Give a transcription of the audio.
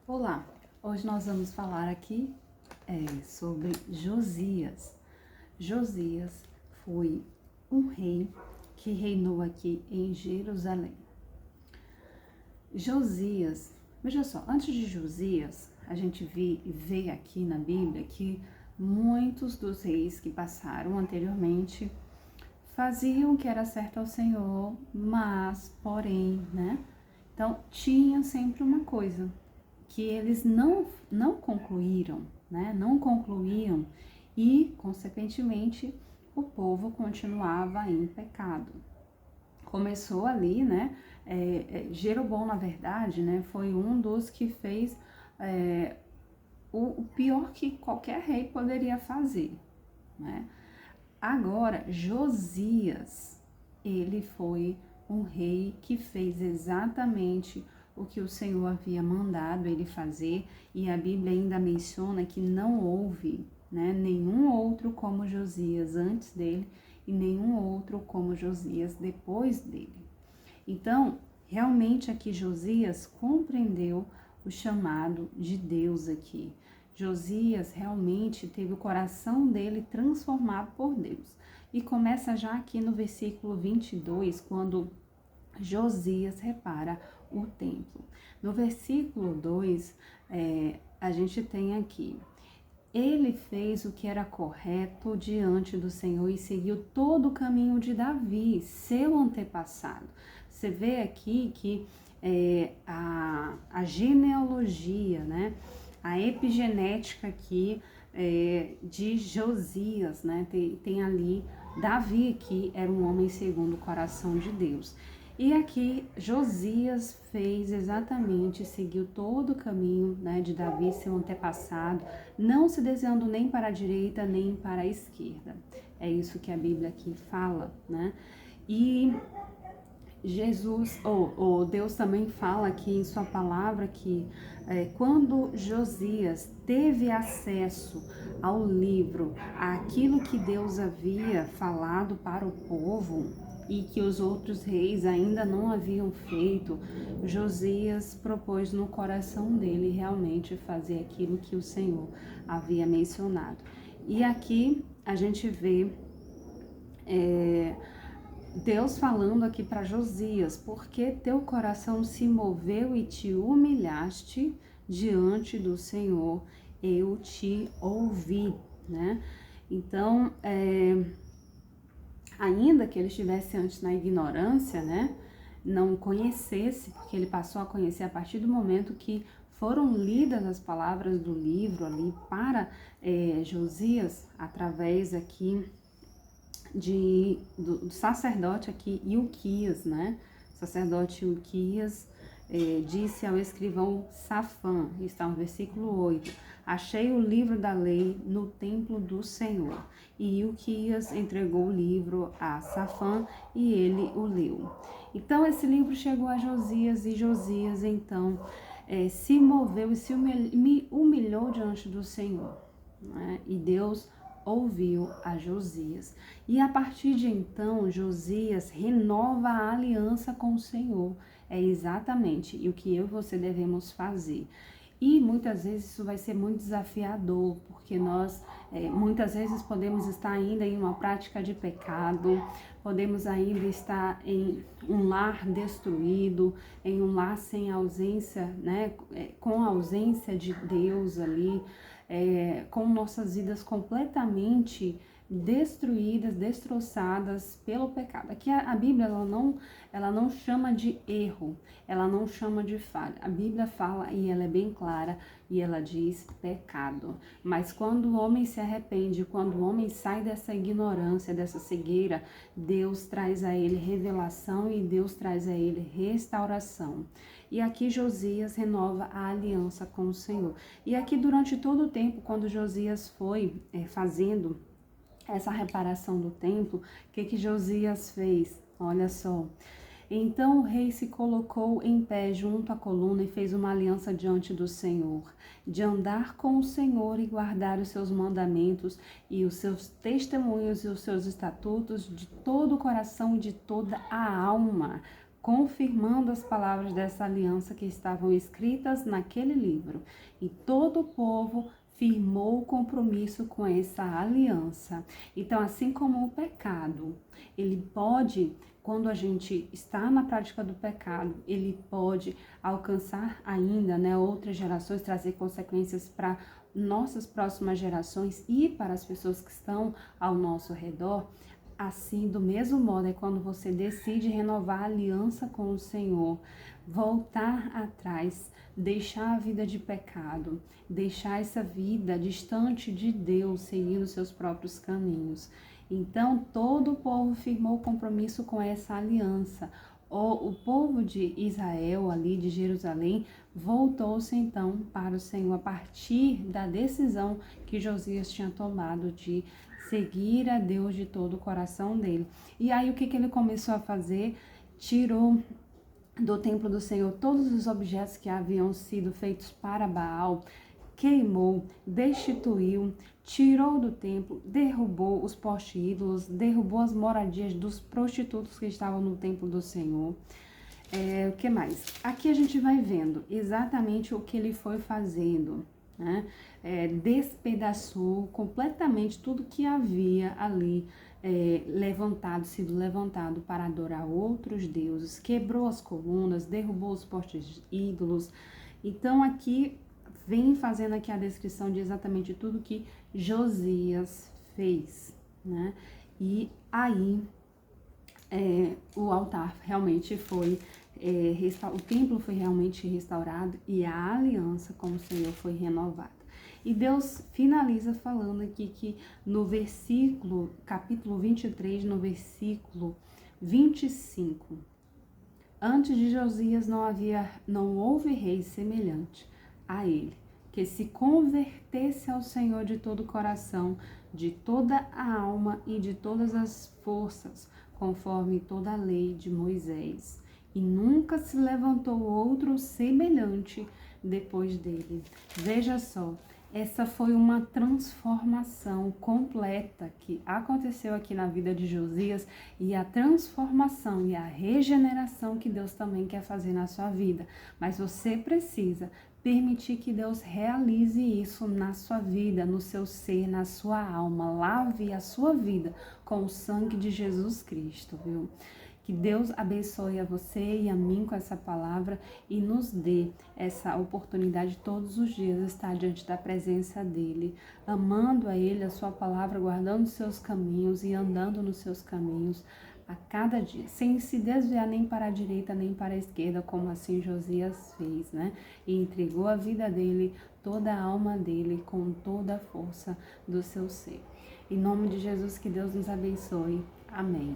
Olá, hoje nós vamos falar aqui sobre Josias. Josias foi um rei que reinou aqui em Jerusalém. Josias, veja só, antes de Josias, a gente vê aqui na Bíblia que muitos dos reis que passaram anteriormente faziam o que era certo ao Senhor, mas, porém, né? Então, tinha sempre uma coisa, que eles não concluíram, né? Não concluíam e, consequentemente, o povo continuava em pecado. Começou ali, né? Jeroboão, na verdade, né? Foi um dos que fez o pior que qualquer rei poderia fazer, né? Agora, Josias, ele foi um rei que fez exatamente o que o Senhor havia mandado ele fazer, e a Bíblia ainda menciona que não houve, né, nenhum outro como Josias antes dele e nenhum outro como Josias depois dele. Então, realmente aqui Josias compreendeu o chamado de Deus aqui. Josias realmente teve o coração dele transformado por Deus. E começa já aqui no versículo 22, quando Josias repara o templo. No versículo 2, a gente tem aqui: ele fez o que era correto diante do Senhor e seguiu todo o caminho de Davi, seu antepassado. Você vê aqui que a genealogia, né, a epigenética aqui de Josias, né, tem ali Davi, que era um homem segundo o coração de Deus. E aqui Josias fez exatamente, seguiu todo o caminho, né, de Davi, seu antepassado, não se desviando nem para a direita nem para a esquerda. É isso que a Bíblia aqui fala, né? E Deus também fala aqui em sua palavra que quando Josias teve acesso ao livro, àquilo que Deus havia falado para o povo e que os outros reis ainda não haviam feito, Josias propôs no coração dele realmente fazer aquilo que o Senhor havia mencionado. E aqui a gente vê Deus falando aqui para Josias: porque teu coração se moveu e te humilhaste diante do Senhor, eu te ouvi, né? Então, ainda que ele estivesse antes na ignorância, né? Não conhecesse, porque ele passou a conhecer a partir do momento que foram lidas as palavras do livro ali para Josias, através aqui do sacerdote aqui, Ilquias, né? O sacerdote Ilquias disse ao escrivão Safã, está no versículo 8, achei o livro da lei no templo do Senhor. E Ilquias entregou o livro a Safã e ele o leu. Então esse livro chegou a Josias e Josias então se moveu e se humilhou diante do Senhor, né? E Deus ouviu a Josias. E a partir de então, Josias renova a aliança com o Senhor. É exatamente o que eu e você devemos fazer. E muitas vezes isso vai ser muito desafiador, porque nós muitas vezes podemos estar ainda em uma prática de pecado, podemos ainda estar em um lar destruído, em um lar sem ausência, né, com a ausência de Deus ali, com nossas vidas completamente destruídas, destroçadas pelo pecado. Aqui a Bíblia ela não chama de erro, ela não chama de falha. A Bíblia fala, e ela é bem clara, e ela diz pecado. Mas quando o homem se arrepende, quando o homem sai dessa ignorância, dessa cegueira, Deus traz a ele revelação e Deus traz a ele restauração. E aqui Josias renova a aliança com o Senhor. E aqui durante todo o tempo, quando Josias foi fazendo essa reparação do templo, o que Josias fez? Olha só. Então o rei se colocou em pé junto à coluna e fez uma aliança diante do Senhor, de andar com o Senhor e guardar os seus mandamentos e os seus testemunhos e os seus estatutos de todo o coração e de toda a alma, confirmando as palavras dessa aliança que estavam escritas naquele livro. E todo o povo firmou o compromisso com essa aliança. Então, assim como o pecado, ele pode, quando a gente está na prática do pecado, ele pode alcançar ainda, outras gerações, trazer consequências para nossas próximas gerações e para as pessoas que estão ao nosso redor. Assim, do mesmo modo, é quando você decide renovar a aliança com o Senhor, voltar atrás, deixar a vida de pecado, deixar essa vida distante de Deus, seguindo seus próprios caminhos. Então, todo o povo firmou compromisso com essa aliança. O povo de Israel, ali de Jerusalém, voltou-se então para o Senhor a partir da decisão que Josias tinha tomado de seguir a Deus de todo o coração dele. E aí o que ele começou a fazer? Tirou do templo do Senhor todos os objetos que haviam sido feitos para Baal, queimou, destituiu, tirou do templo, derrubou os postes ídolos, derrubou as moradias dos prostitutos que estavam no templo do Senhor. O que mais? Aqui a gente vai vendo exatamente o que ele foi fazendo, né? Despedaçou completamente tudo que havia ali sido levantado para adorar outros deuses, quebrou as colunas, derrubou os postes ídolos. Então aqui vem fazendo aqui a descrição de exatamente tudo que Josias fez, né? E aí o altar realmente foi o templo foi realmente restaurado e a aliança com o Senhor foi renovada. E Deus finaliza falando aqui que no capítulo 23, no versículo 25, antes de Josias não houve rei semelhante a ele, que se convertesse ao Senhor de todo o coração, de toda a alma e de todas as forças, conforme toda a lei de Moisés. E nunca se levantou outro semelhante depois dele. Veja só, essa foi uma transformação completa que aconteceu aqui na vida de Josias, e a transformação e a regeneração que Deus também quer fazer na sua vida. Mas você precisa permitir que Deus realize isso na sua vida, no seu ser, na sua alma. Lave a sua vida com o sangue de Jesus Cristo, viu? Que Deus abençoe a você e a mim com essa palavra e nos dê essa oportunidade todos os dias de estar diante da presença dEle, amando a Ele, a sua palavra, guardando os seus caminhos e andando nos seus caminhos a cada dia, sem se desviar nem para a direita nem para a esquerda, como assim Josias fez, né? E entregou a vida dele, toda a alma dele, com toda a força do seu ser. Em nome de Jesus, que Deus nos abençoe. Amém.